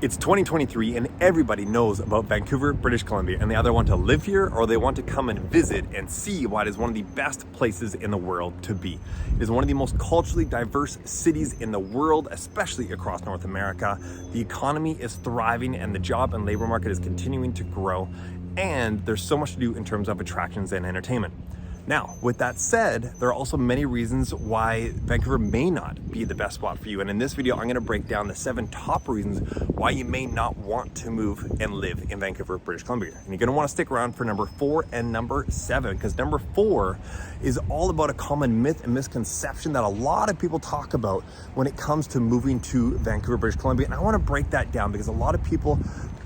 It's 2023 and everybody knows about Vancouver, British Columbia, and they either want to live here or they want to come and visit and see why it is one of the best places in the world to be. It is one of the most culturally diverse cities in the world, especially across North America. The economy is thriving and the job and labor market is continuing to grow, and there's so much to do in terms of attractions and entertainment. Now, with that said, there are also many reasons why Vancouver may not be the best spot for you. And in this video, I'm going to break down the 7 top reasons why you may not want to move and live in Vancouver, British Columbia. And you're going to want to stick around for number 4 and number 7, because number 4 is all about a common myth and misconception that a lot of people talk about when it comes to moving to Vancouver, British Columbia. And I want to break that down because a lot of people,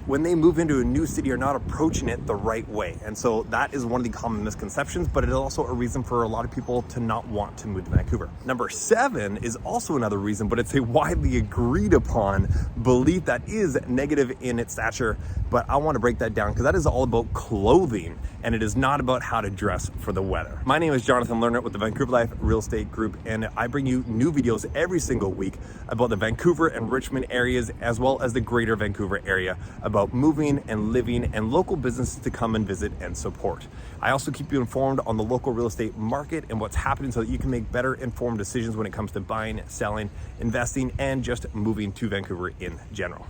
when they move into a new city, are not approaching it the right way. And so that is one of the common misconceptions, but it is also a reason for a lot of people to not want to move to Vancouver. Number 7 is also another reason, but it's a widely agreed upon belief that is negative in its stature. But I want to break that down because that is all about clothing and it is not about how to dress for the weather. My name is Jonathan Lerner with the Vancouver Life Real Estate Group, and I bring you new videos every single week about the Vancouver and Richmond areas, as well as the greater Vancouver area, about moving and living and local businesses to come and visit and support. I also keep you informed on the local real estate market and what's happening so that you can make better informed decisions when it comes to buying, selling, investing, and just moving to Vancouver in general.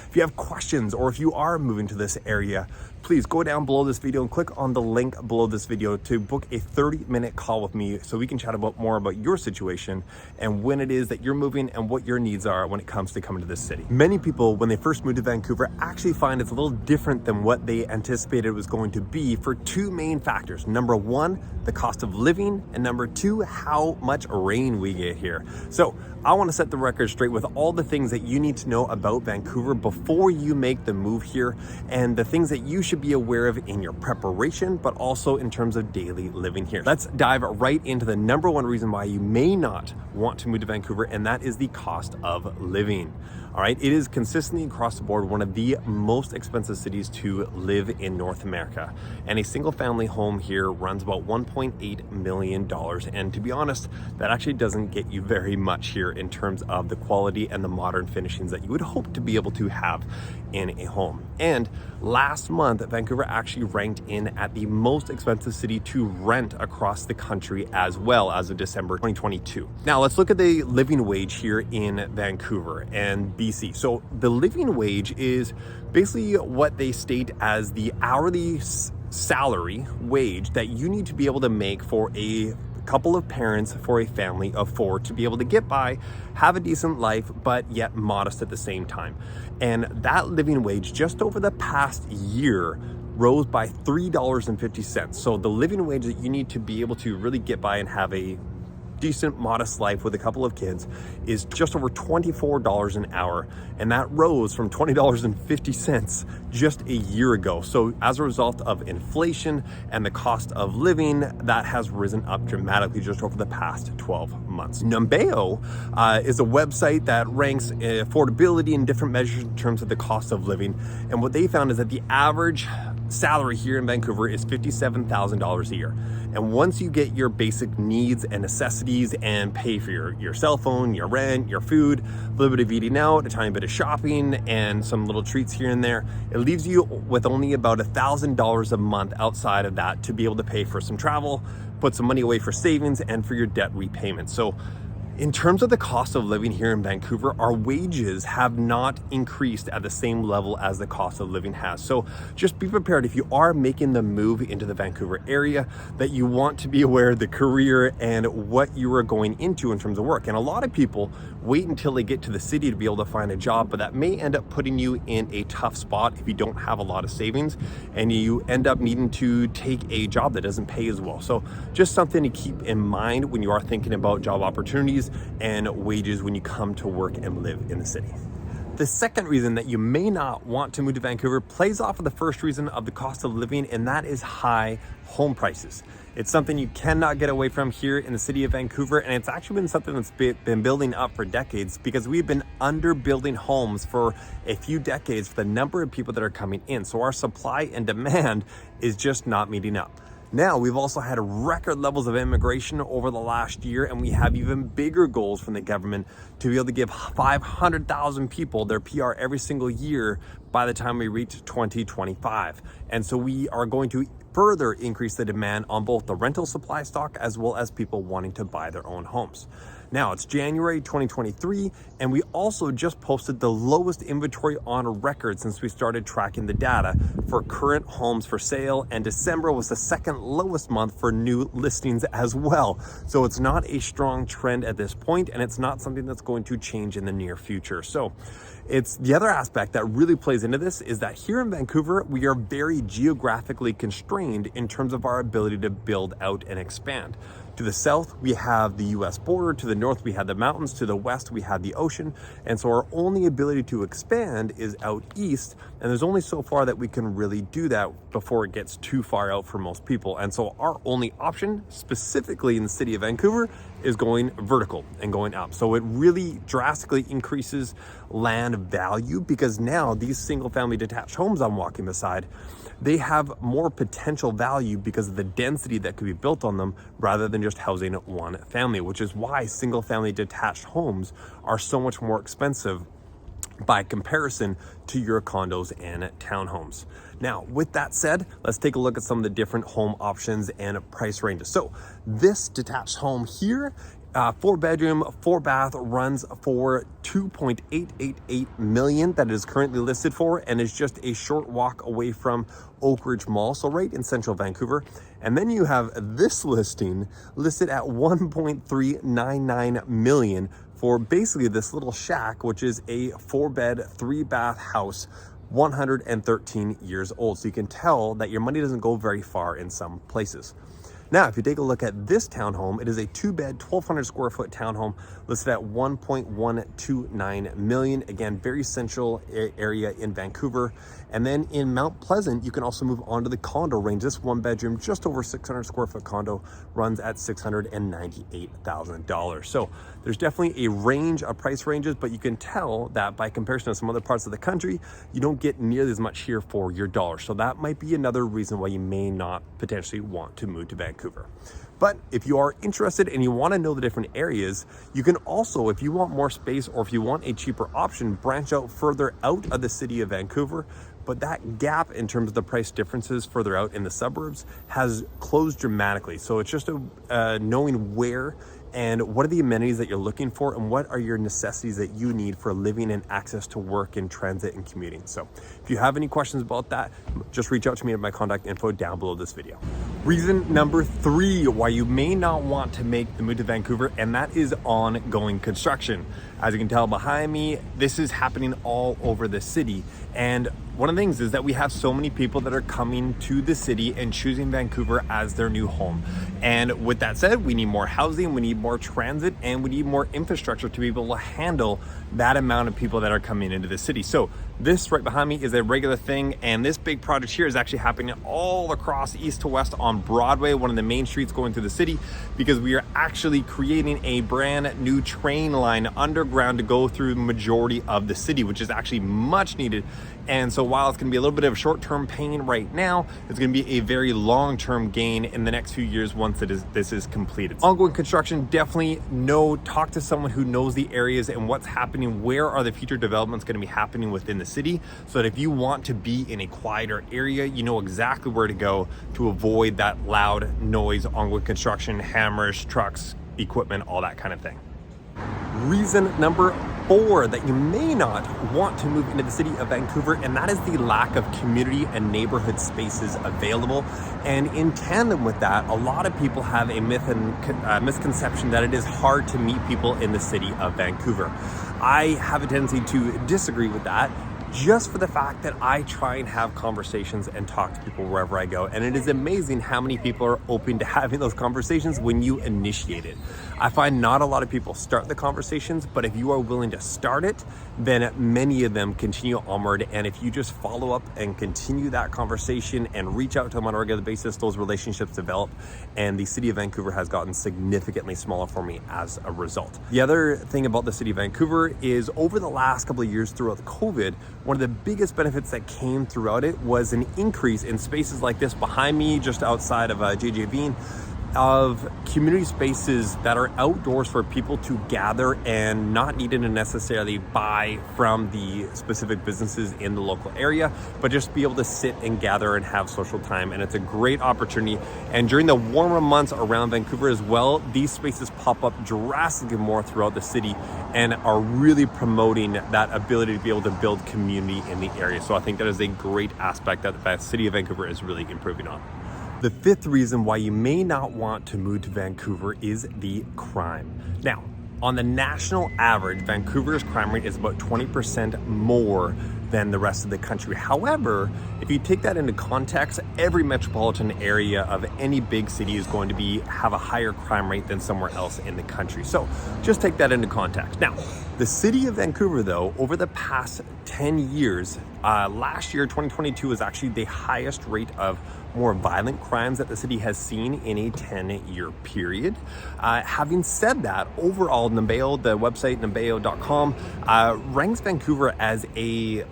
If you have questions or if you are moving to this area, please go down below this video and click on the link below this video to book a 30-minute call with me so we can chat about more about your situation and when it is that you're moving and what your needs are when it comes to coming to this city. Many people, when they first move to Vancouver, actually find it's a little different than what they anticipated it was going to be for 2 main factors. Number 1, the cost of living, and number 2, how much rain we get here. So I want to set the record straight with all the things that you need to know about Vancouver before you make the move here, and the things that you should be aware of in your preparation, but also in terms of daily living here. Let's dive right into the number 1 reason why you may not want to move to Vancouver, and that is the cost of living. All right, it is consistently across the board one of the most expensive cities to live in North America. And a single family home here runs about $1.8 million. And to be honest, that actually doesn't get you very much here in terms of the quality and the modern finishings that you would hope to be able to have in a home. And last month, Vancouver actually ranked in at the most expensive city to rent across the country as well as of December 2022. Now let's look at the living wage here in Vancouver and BC. So the living wage is basically what they state as the hourly salary wage that you need to be able to make for a couple of parents for a family of 4 to be able to get by, have a decent life, but yet modest at the same time. And that living wage just over the past year rose by $3.50. So the living wage that you need to be able to really get by and have a decent, modest life with a couple of kids is just over $24 an hour. And that rose from $20.50 just a year ago. So as a result of inflation and the cost of living, that has risen up dramatically just over the past 12 months. Numbeo is a website that ranks affordability in different measures in terms of the cost of living. And what they found is that the average salary here in Vancouver is $57,000 a year. And once you get your basic needs and necessities and pay for your cell phone, your rent, your food, a little bit of eating out, a tiny bit of shopping, and some little treats here and there, it leaves you with only about $1,000 a month outside of that to be able to pay for some travel, put some money away for savings, and for your debt repayment. So in terms of the cost of living here in Vancouver, our wages have not increased at the same level as the cost of living has. So just be prepared if you are making the move into the Vancouver area that you want to be aware of the career and what you are going into in terms of work. And a lot of people wait until they get to the city to be able to find a job, but that may end up putting you in a tough spot if you don't have a lot of savings and you end up needing to take a job that doesn't pay as well. So just something to keep in mind when you are thinking about job opportunities and wages when you come to work and live in the city. The second reason that you may not want to move to Vancouver plays off of the first reason of the cost of living, and that is high home prices. It's something you cannot get away from here in the city of Vancouver, and it's actually been something that's been building up for decades because we've been under building homes for a few decades for the number of people that are coming in. So our supply and demand is just not meeting up. Now, we've also had record levels of immigration over the last year, and we have even bigger goals from the government to be able to give 500,000 people their PR every single year by the time we reach 2025. And so we are going to further increase the demand on both the rental supply stock as well as people wanting to buy their own homes. Now, it's January 2023, and we also just posted the lowest inventory on record since we started tracking the data for current homes for sale, and December was the second lowest month for new listings as well. So it's not a strong trend at this point, and it's not something that's going to change in the near future. So it's the other aspect that really plays into this is that here in Vancouver, we are very geographically constrained in terms of our ability to build out and expand. To the south, we have the US border. To the north, we have the mountains. To the west, we have the ocean. And so our only ability to expand is out east. And there's only so far that we can really do that before it gets too far out for most people. And so our only option, specifically in the city of Vancouver, is going vertical and going up. So it really drastically increases land value, because now these single family detached homes I'm walking beside, they have more potential value because of the density that could be built on them rather than just housing one family, which is why single family detached homes are so much more expensive by comparison to your condos and townhomes. Now, with that said, let's take a look at some of the different home options and price ranges. So this detached home here, 4-bedroom, 4-bath, runs for $2.888 million that it is currently listed for, and is just a short walk away from Oak Ridge Mall, so right in central Vancouver. And then you have this listing listed at $1.399 million for basically this little shack, which is a 4-bed, 3-bath house, 113 years old. So you can tell that your money doesn't go very far in some places. Now, if you take a look at this townhome, it is a 2-bed, 1,200 square foot townhome listed at $1.129 million. Again, very central area in Vancouver. And then in Mount Pleasant, you can also move on to the condo range. This 1-bedroom, just over 600 square foot condo runs at $698,000. So there's definitely a range of price ranges, but you can tell that by comparison to some other parts of the country, you don't get nearly as much here for your dollar. So that might be another reason why you may not potentially want to move to Vancouver. But if you are interested and you want to know the different areas, you can also, if you want more space or if you want a cheaper option, branch out further out of the city of Vancouver. But that gap in terms of the price differences further out in the suburbs has closed dramatically. So it's just knowing where and what are the amenities that you're looking for, and what are your necessities that you need for living and access to work and transit and commuting. So if you have any questions about that, just reach out to me at my contact info down below this video. Reason number 3 why you may not want to make the move to Vancouver, and that is ongoing construction. As you can tell behind me, this is happening all over the city. And one of the things is that we have so many people that are coming to the city and choosing Vancouver as their new home. And with that said, we need more housing, we need more transit, and we need more infrastructure to be able to handle that amount of people that are coming into the city. So this right behind me is a regular thing, and this big project here is actually happening all across east to west on Broadway, one of the main streets going through the city, because we are actually creating a brand new train line underground to go through the majority of the city, which is actually much needed. And so while it's going to be a little bit of short-term pain right now, it's going to be a very long-term gain in the next few years once this is completed. Ongoing construction, definitely talk to someone who knows the areas and what's happening, where are the future developments going to be happening within the city, so that if you want to be in a quieter area, you know exactly where to go to avoid that loud noise, ongoing construction, hammers, trucks, equipment, all that kind of thing. Reason number 4 that you may not want to move into the city of Vancouver, and that is the lack of community and neighborhood spaces available. And in tandem with that, a lot of people have a myth and misconception that it is hard to meet people in the city of Vancouver. I have a tendency to disagree with that, just for the fact that I try and have conversations and talk to people wherever I go. And it is amazing how many people are open to having those conversations when you initiate it. I find not a lot of people start the conversations, but if you are willing to start it, then many of them continue onward. And if you just follow up and continue that conversation and reach out to them on a regular basis, those relationships develop. And the city of Vancouver has gotten significantly smaller for me as a result. The other thing about the city of Vancouver is over the last couple of years throughout COVID, one of the biggest benefits that came throughout it was an increase in spaces like this behind me, just outside of JJ Veen, of community spaces that are outdoors for people to gather and not needing to necessarily buy from the specific businesses in the local area, but just be able to sit and gather and have social time. And it's a great opportunity. And during the warmer months around Vancouver as well, these spaces pop up drastically more throughout the city and are really promoting that ability to be able to build community in the area. So I think that is a great aspect that the city of Vancouver is really improving on. The fifth reason why you may not want to move to Vancouver is the crime. Now, on the national average, Vancouver's crime rate is about 20% more than the rest of the country. However, if you take that into context, every metropolitan area of any big city is going to have a higher crime rate than somewhere else in the country. So just take that into context. Now, the city of Vancouver, though, over the past 10 years, last year, 2022, was actually the highest rate of more violent crimes that the city has seen in a 10-year period. Having said that, overall, Nabeo, the website nabeo.com, ranks Vancouver as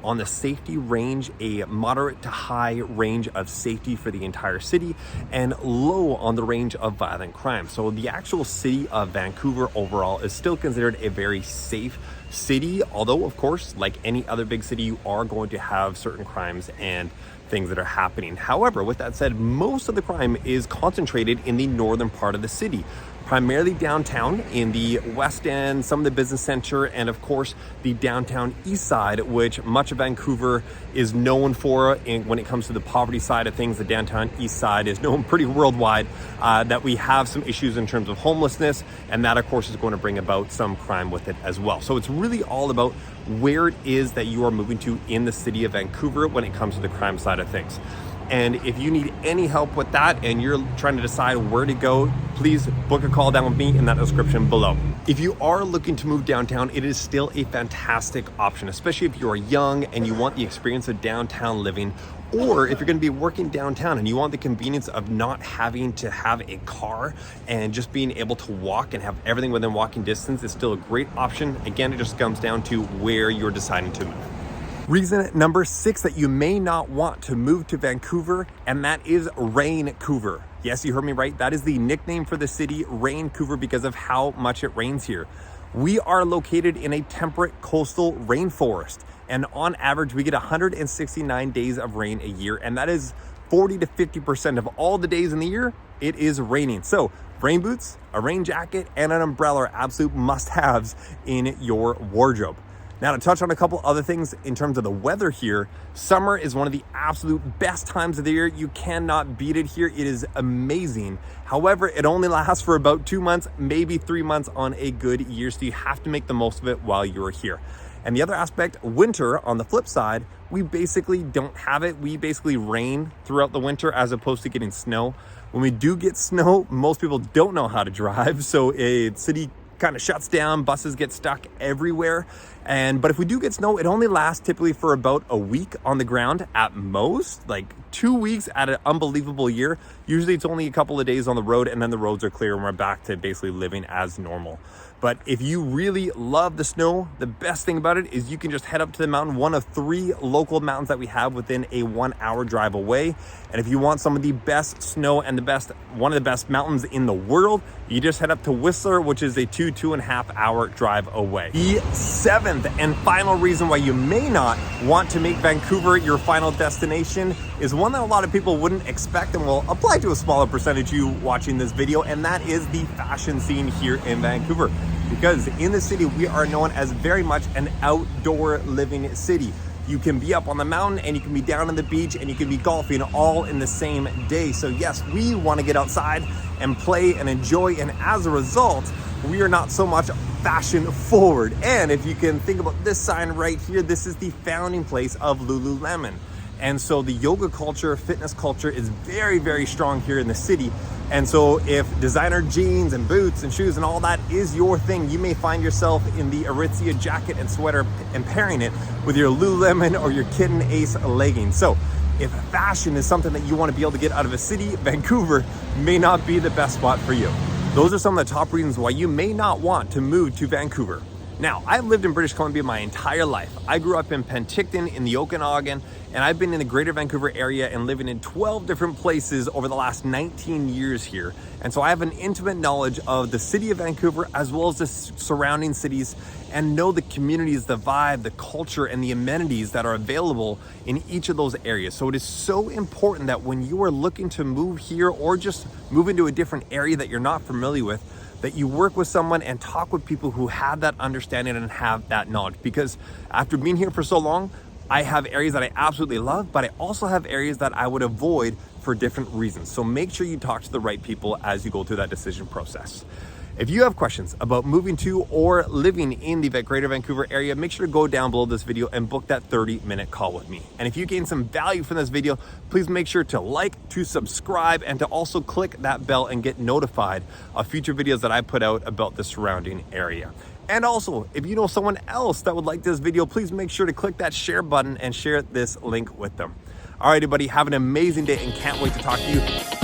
on the safety range, a moderate to high range of safety for the entire city, and low on the range of violent crime. So the actual city of Vancouver overall is still considered a very safe city, although of course, like any other big city, you are going to have certain crimes and things that are happening. However, with that said, most of the crime is concentrated in the northern part of the city, primarily downtown, in the West End, some of the business center, and of course the downtown east side, which much of Vancouver is known for. And when it comes to the poverty side of things, the downtown east side is known pretty worldwide, that we have some issues in terms of homelessness, and that of course is going to bring about some crime with it as well. So it's really all about where it is that you are moving to in the city of Vancouver when it comes to the crime side of things. And if you need any help with that and you're trying to decide where to go, please book a call down with me in that description below. If you are looking to move downtown, it is still a fantastic option, especially if you are young and you want the experience of downtown living, or if you're going to be working downtown and you want the convenience of not having to have a car and just being able to walk and have everything within walking distance. Is still a great option. Again, it just comes down to where you're deciding to move. Reason number 6 that you may not want to move to Vancouver, and that is Rain-couver. Yes, you heard me right. That is the nickname for the city, Rain-couver, because of how much it rains here. We are located in a temperate coastal rainforest, and on average, we get 169 days of rain a year, and that is 40 to 50% of all the days in the year it is raining. So rain boots, a rain jacket, and an umbrella are absolute must-haves in your wardrobe. Now, to touch on a couple other things in terms of the weather here, summer is one of the absolute best times of the year. You cannot beat it here. It is amazing. However, it only lasts for about 2 months, maybe 3 months on a good year, so you have to make the most of it while you're here. And the other aspect, winter, on the flip side, we basically don't have it. We basically rain throughout the winter as opposed to getting snow. When we do get snow, most people don't know how to drive, so a city kind of shuts down, buses get stuck everywhere. But if we do get snow, it only lasts typically for about a week on the ground at most, like 2 weeks at an unbelievable year. Usually it's only a couple of days on the road, and then the roads are clear and we're back to basically living as normal. But if you really love the snow, the best thing about it is you can just head up to the mountain, one of 3 local mountains that we have within a 1-hour drive away. And if you want some of the best snow and one of the best mountains in the world, you just head up to Whistler, which is a 2.5 hour drive away. The 7th and final reason why you may not want to make Vancouver your final destination is one that a lot of people wouldn't expect and will apply to a smaller percentage of you watching this video, and that is the fashion scene here in Vancouver. Because in the city, we are known as very much an outdoor living city. You can be up on the mountain and you can be down on the beach and you can be golfing all in the same day. So yes, we want to get outside and play and enjoy, and as a result, we are not so much fashion forward. And if you can think about this sign right here, this is the founding place of Lululemon. And so the yoga culture, fitness culture is very, very strong here in the city. And so if designer jeans and boots and shoes and all that is your thing, you may find yourself in the Aritzia jacket and sweater and pairing it with your Lululemon or your Kitten Ace leggings. So if fashion is something that you want to be able to get out of a city, Vancouver may not be the best spot for you. Those are some of the top reasons why you may not want to move to Vancouver. Now, I've lived in British Columbia my entire life. I grew up in Penticton in the Okanagan, and I've been in the greater Vancouver area and living in 12 different places over the last 19 years here. And so I have an intimate knowledge of the city of Vancouver as well as the surrounding cities, and know the communities, the vibe, the culture, and the amenities that are available in each of those areas. So it is so important that when you are looking to move here or just move into a different area that you're not familiar with, that you work with someone and talk with people who have that understanding and have that knowledge. Because after being here for so long, I have areas that I absolutely love, but I also have areas that I would avoid for different reasons. So make sure you talk to the right people as you go through that decision process. If you have questions about moving to or living in the greater Vancouver area, make sure to go down below this video and book that 30-minute call with me. And if you gain some value from this video, please make sure to like, to subscribe, and to also click that bell and get notified of future videos that I put out about the surrounding area. And also, if you know someone else that would like this video, please make sure to click that share button and share this link with them. All right, everybody, have an amazing day and can't wait to talk to you